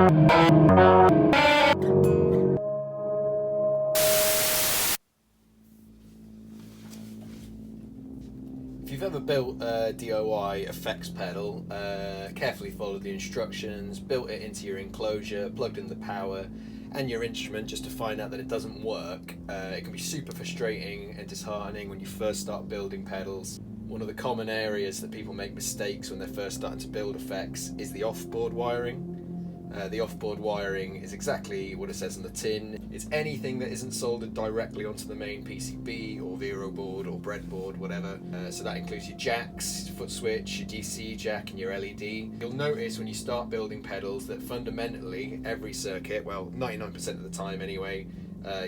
If you've ever built a DIY effects pedal, carefully followed the instructions, built it into your enclosure, plugged in the power and your instrument just to find out that it doesn't work, it can be super frustrating and disheartening when you first start building pedals. One of the common areas that people make mistakes when they're first starting to build effects is the off-board wiring. The off-board wiring is exactly what it says on the tin. It's anything that isn't soldered directly onto the main PCB or Vero board or breadboard, whatever. So that includes your jacks, foot switch, your DC jack and your LED. You'll notice when you start building pedals that fundamentally every circuit, well 99% of the time anyway,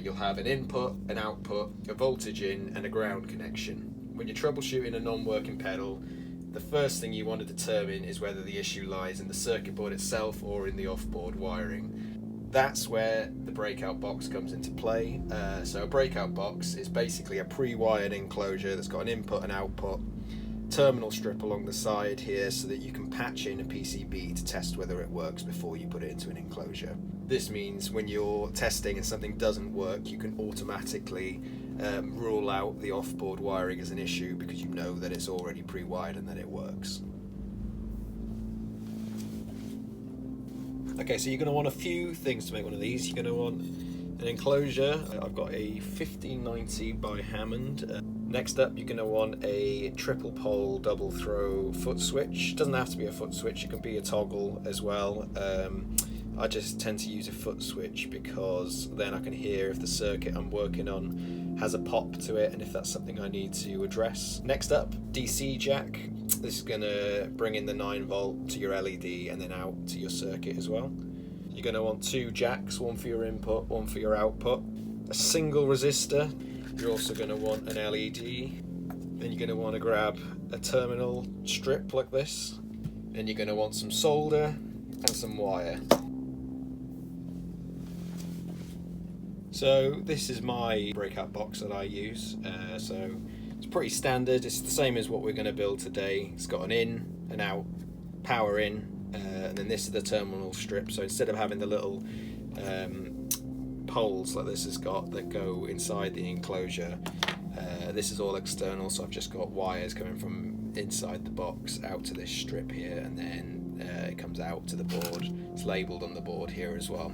you'll have an input, an output, a voltage in and a ground connection. When you're troubleshooting a non-working pedal, the first thing you want to determine is whether the issue lies in the circuit board itself or in the off-board wiring. That's where the breakout box comes into play. So a breakout box is basically a pre-wired enclosure that's got an input and output, terminal strip along the side here so that you can patch in a PCB to test whether it works before you put it into an enclosure. This means when you're testing and something doesn't work, you can automatically rule out the off-board wiring as an issue because you know that it's already pre-wired and that it works. Okay, so you're going to want a few things to make one of these. You're going to want an enclosure. I've got a 1590 by Hammond. Next up, you're going to want a triple pole double throw foot switch. It doesn't have to be a foot switch, it can be a toggle as well. I just tend to use a foot switch because then I can hear if the circuit I'm working on has a pop to it and if that's something I need to address. Next up, DC jack. This is going to bring in the 9 volt to your LED and then out to your circuit as well. You're going to want 2 jacks, one for your input, one for your output. A single resistor. You're also going to want an LED. Then you're going to want to grab a terminal strip like this. Then you're going to want some solder and some wire. So this is my breakout box that I use, so it's pretty standard. It's the same as what we're going to build today. It's got an in, an out, power in, and then this is the terminal strip. So instead of having the little poles like this has got that go inside the enclosure, this is all external, so I've just got wires coming from inside the box out to this strip here, and then it comes out to the board. It's labelled on the board here as well.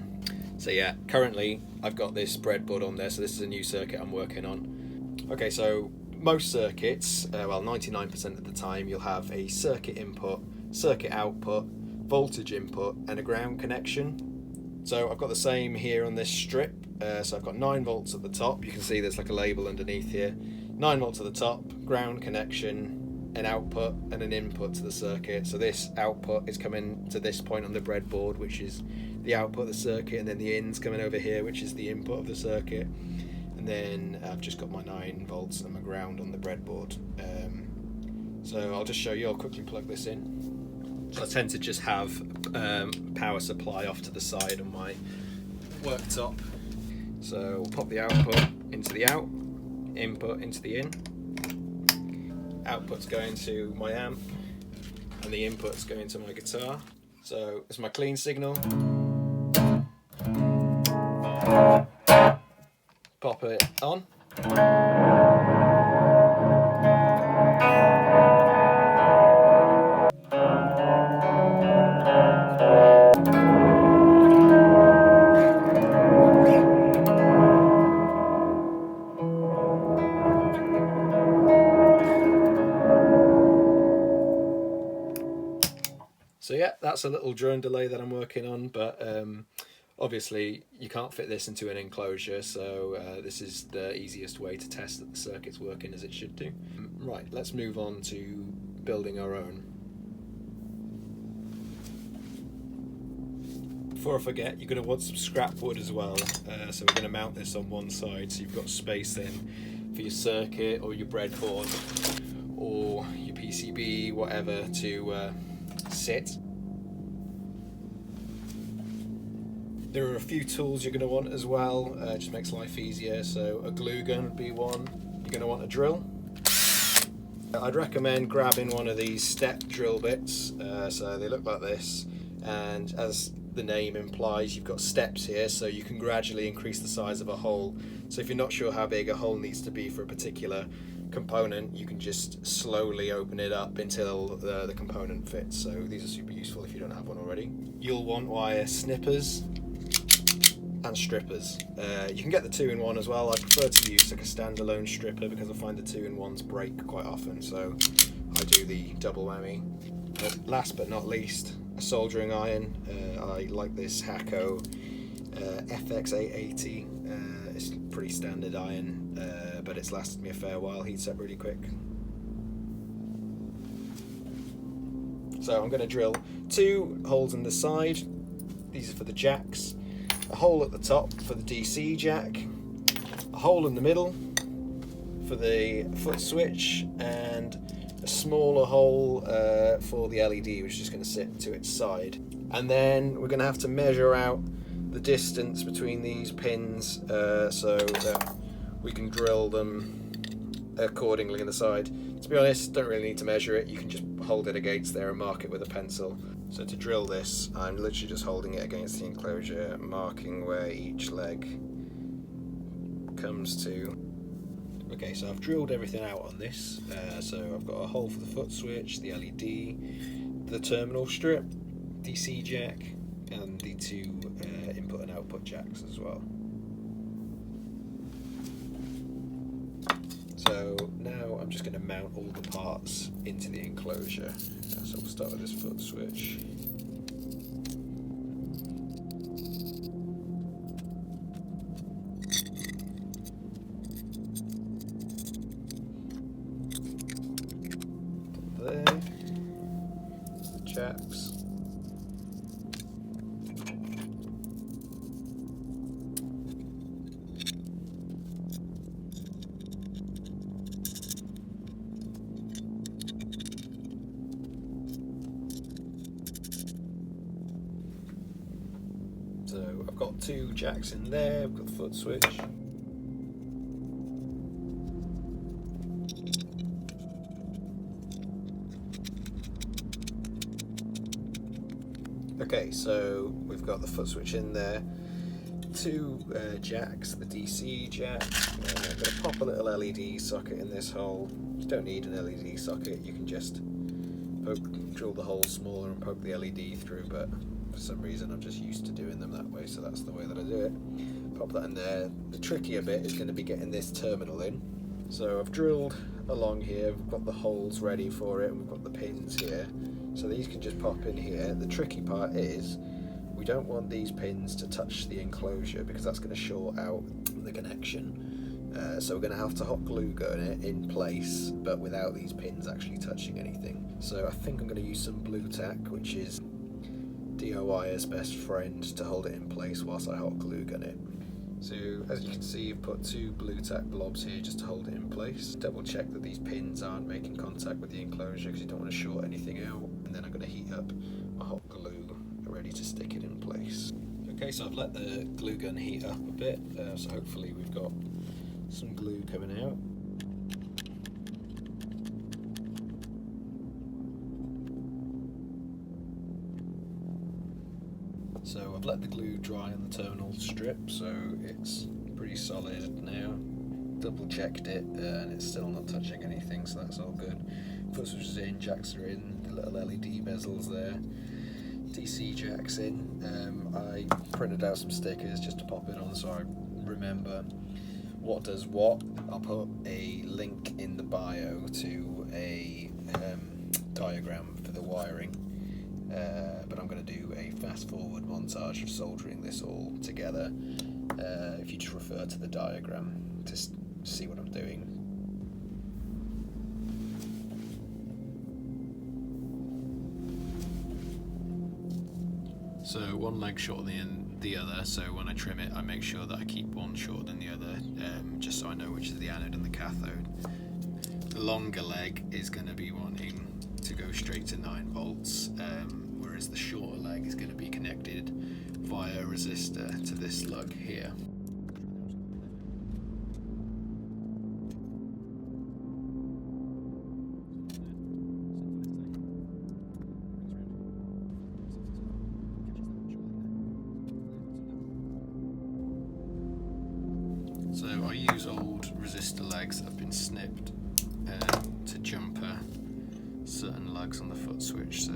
So yeah, currently I've got this breadboard on there, so this is a new circuit I'm working on. Okay, so most circuits, well 99% of the time, you'll have a circuit input, circuit output, voltage input and a ground connection. So I've got the same here on this strip, so I've got 9 volts at the top. You can see there's like a label underneath here. 9 volts at the top, ground connection, an output and an input to the circuit. So this output is coming to this point on the breadboard, which is the output of the circuit, and then the in's coming over here, which is the input of the circuit. And then I've just got my 9 volts and my ground on the breadboard. So I'll just show you. I'll quickly plug this in. So I tend to just have power supply off to the side on my worktop. So we'll pop the output into the out, input into the in. Output's going to my amp, and the input's going to my guitar. So it's my clean signal. Pop it on. So yeah, that's a little drone delay that I'm working on, but obviously you can't fit this into an enclosure, so this is the easiest way to test that the circuit's working as it should do. Right, let's move on to building our own. Before I forget, you're going to want some scrap wood as well, so we're going to mount this on one side so you've got space then for your circuit or your breadboard or your PCB, whatever, to sit. There are a few tools you're going to want as well, just makes life easier. So a glue gun would be one. You're going to want a drill. I'd recommend grabbing one of these step drill bits, so they look like this, and as the name implies, you've got steps here, so you can gradually increase the size of a hole. So if you're not sure how big a hole needs to be for a particular component, you can just slowly open it up until the component fits. So these are super useful if you don't have one already. You'll want wire snippers and strippers. You can get the 2-in-1 as well. I prefer to use like a standalone stripper because I find the 2-in-1s break quite often, so I do the double whammy. But last but not least, a soldering iron. I like this Hacko FX880. It's pretty standard iron, but it's lasted me a fair while. Heats up really quick. So I'm going to drill 2 holes in the side. These are for the jacks. A hole at the top for the DC jack. A hole in the middle for the foot switch, and a smaller hole for the LED, which is just going to sit to its side. And then we're going to have to measure out the distance between these pins so that we can drill them accordingly in the side. To be honest, don't really need to measure it. You can just hold it against there and mark it with a pencil. So to drill this, I'm literally just holding it against the enclosure, marking where each leg comes to. Okay, so I've drilled everything out on this. So I've got a hole for the foot switch, the LED, the terminal strip, DC jack, and the 2 input and output jacks as well. So now I'm just going to mount all the parts into the enclosure. So we'll start with this foot switch. There, the jacks. So I've got 2 jacks in there, I've got the foot switch. Okay, so we've got the foot switch in there, 2 jacks, the DC jack. I'm going to pop a little LED socket in this hole. You don't need an LED socket, you can just drill the hole smaller and poke the LED through, but for some reason I'm just used to doing them that way, so that's the way that I do it. Pop that in there. The trickier bit is going to be getting this terminal in. So I've drilled along here, we've got the holes ready for it, and we've got the pins here. So these can just pop in here. The tricky part is we don't want these pins to touch the enclosure because that's going to short out the connection. So we're going to have to hot glue gun it in place, but without these pins actually touching anything. So I think I'm going to use some blue tack, which is DIY's best friend, to hold it in place whilst I hot glue gun it. So as you can see, I've put 2 blue tack blobs here just to hold it in place. Double check that these pins aren't making contact with the enclosure because you don't want to short anything out. And then I'm going to heat up my hot glue ready to stick it in place. Okay, so I've let the glue gun heat up a bit, so hopefully we've got some glue coming out. So I've let the glue dry on the terminal strip, so it's pretty solid now. Double checked it and it's still not touching anything, so that's all good. Foot switch is in, jacks are in, the little LED bezels there. DC jacks in. I printed out some stickers just to pop it on so I remember what does what. I'll put a link in the bio to a diagram for the wiring. But I'm going to do a fast forward montage of soldering this all together. If you just refer to the diagram to see what I'm doing. So one leg shorter than the other, so when I trim it I make sure that I keep one shorter than the other, just so I know which is the anode and the cathode. The longer leg is going to be wanting to go straight to 9 volts, whereas the shorter leg is going to be connected via a resistor to this lug here. So I use old resistor legs that have been snipped to jumper certain lugs on the foot switch. So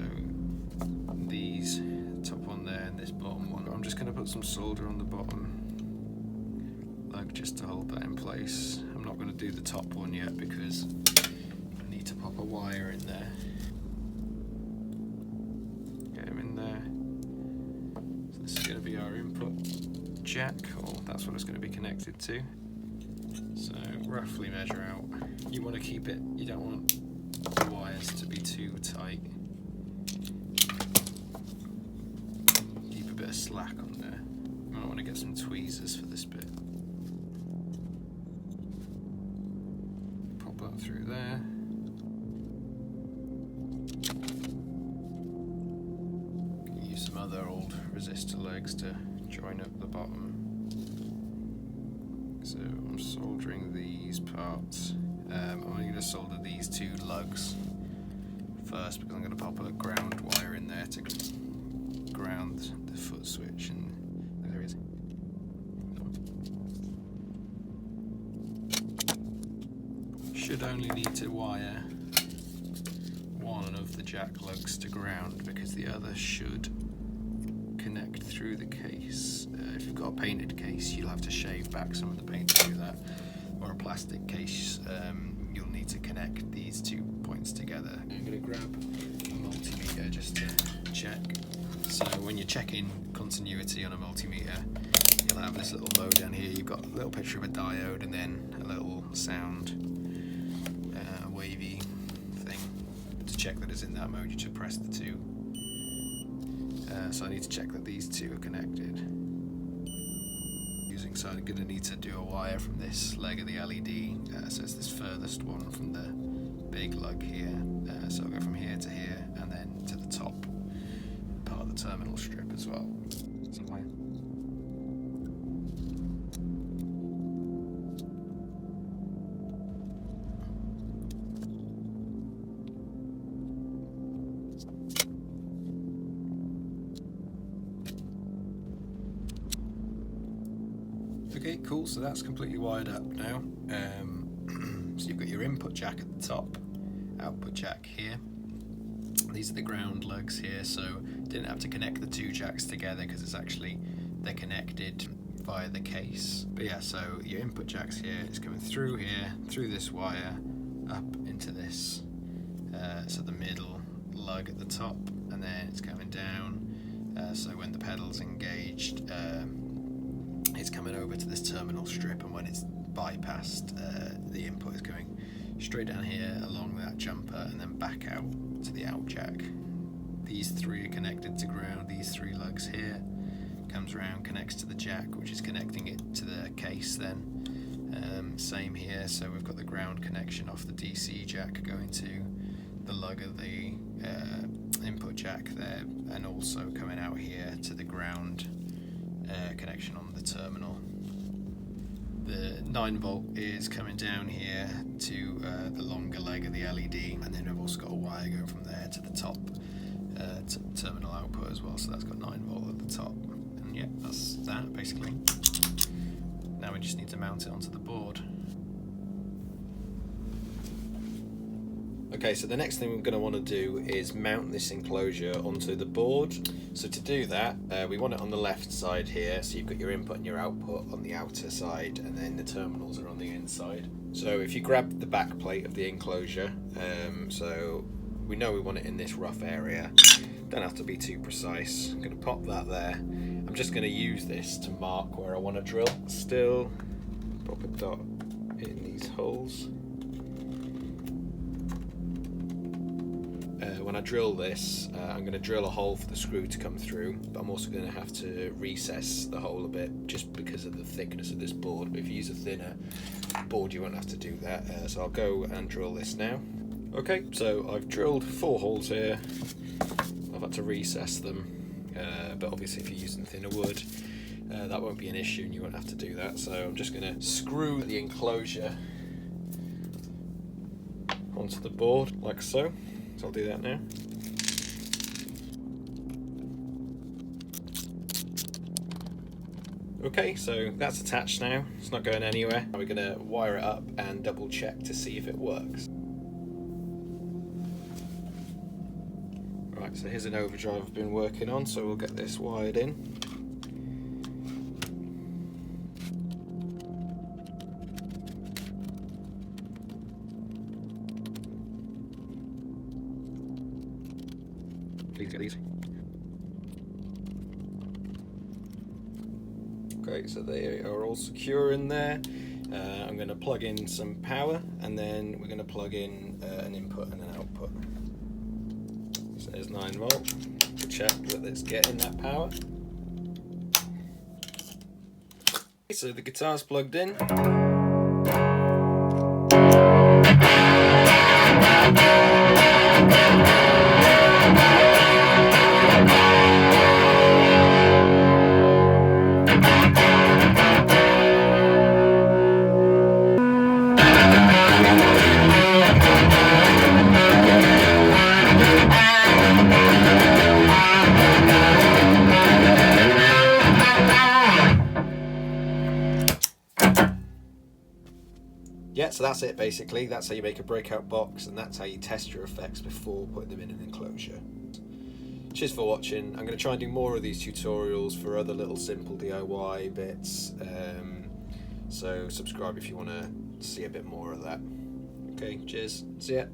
these, top one there and this bottom one. I'm just going to put some solder on the bottom lug just to hold that in place. I'm not going to do the top one yet because I need to pop a wire in there. Get him in there. So this is going to be our input jack, or that's what it's going to be connected to. So roughly measure out. You want to keep it, you don't want the wires to be too tight. Keep a bit of slack on there. You might want to get some tweezers for this bit. Pop that through there. Use some other old resistor legs to join up the bottom. So I'm soldering these parts. I'm only going to solder these two lugs first because I'm going to pop a ground wire in there to ground the foot switch, and there it is. Should only need to wire one of the jack lugs to ground because the other should connect through the case. If you've got a painted case, you'll have to shave back some of the paint to do that, or a plastic case, you'll need to connect these 2 points together. I'm going to grab a multimeter just to check. So when you're checking continuity on a multimeter, you'll have this little mode down here. You've got a little picture of a diode and then a little sound wavy thing. To check that it's in that mode, you just press the 2. So I need to check that these 2 are connected. So I'm going to need to do a wire from this leg of the LED, so it's this furthest one from the big lug here. So I'll go from here to here and then to the top part of the terminal strip as well. Some wire. Okay, cool, so that's completely wired up now. So you've got your input jack at the top, output jack here. These are the ground lugs here, so didn't have to connect the 2 jacks together because they're connected via the case. But yeah, so your input jack's here, it's coming through here, through this wire, up into this, so the middle lug at the top, and then it's coming down, so when the pedal's engaged, it's coming over to this terminal strip, and when it's bypassed, the input is going straight down here along that jumper and then back out to the out jack. These 3 are connected to ground, these 3 lugs here, comes around, connects to the jack, which is connecting it to the case then. Same here, so we've got the ground connection off the DC jack going to the lug of the input jack there, and also coming out here to the ground connection on the terminal. The 9V is coming down here to the longer leg of the LED, and then I've also got a wire going from there to the top to terminal output as well, so that's got 9V at the top. And yeah, that's that basically. Now we just need to mount it onto the board. Okay, so the next thing we're going to want to do is mount this enclosure onto the board. So to do that, we want it on the left side here, so you've got your input and your output on the outer side, and then the terminals are on the inside. So if you grab the back plate of the enclosure, so we know we want it in this rough area, don't have to be too precise. I'm going to pop that there. I'm just going to use this to mark where I want to drill. Still, pop a dot in these holes. When I drill this, I'm going to drill a hole for the screw to come through, but I'm also going to have to recess the hole a bit just because of the thickness of this board. But if you use a thinner board, you won't have to do that. So I'll go and drill this now. Okay, so I've drilled 4 holes here. I've had to recess them, but obviously if you're using thinner wood, that won't be an issue and you won't have to do that. So I'm just going to screw the enclosure onto the board like so. So I'll do that now. Okay, so that's attached now. It's not going anywhere. We're going to wire it up and double check to see if it works. Right, so here's an overdrive I've been working on, so we'll get this wired in. Please get these. Okay, so they are all secure in there. I'm going to plug in some power, and then we're going to plug in an input and an output. So there's 9 volt. We'll check that it's getting that power. Okay, so the guitar's plugged in. Yeah, so that's it basically. That's how you make a breakout box, and that's how you test your effects before putting them in an enclosure. Cheers for watching. I'm going to try and do more of these tutorials for other little simple DIY bits. So subscribe if you want to see a bit more of that. Okay, cheers. See ya.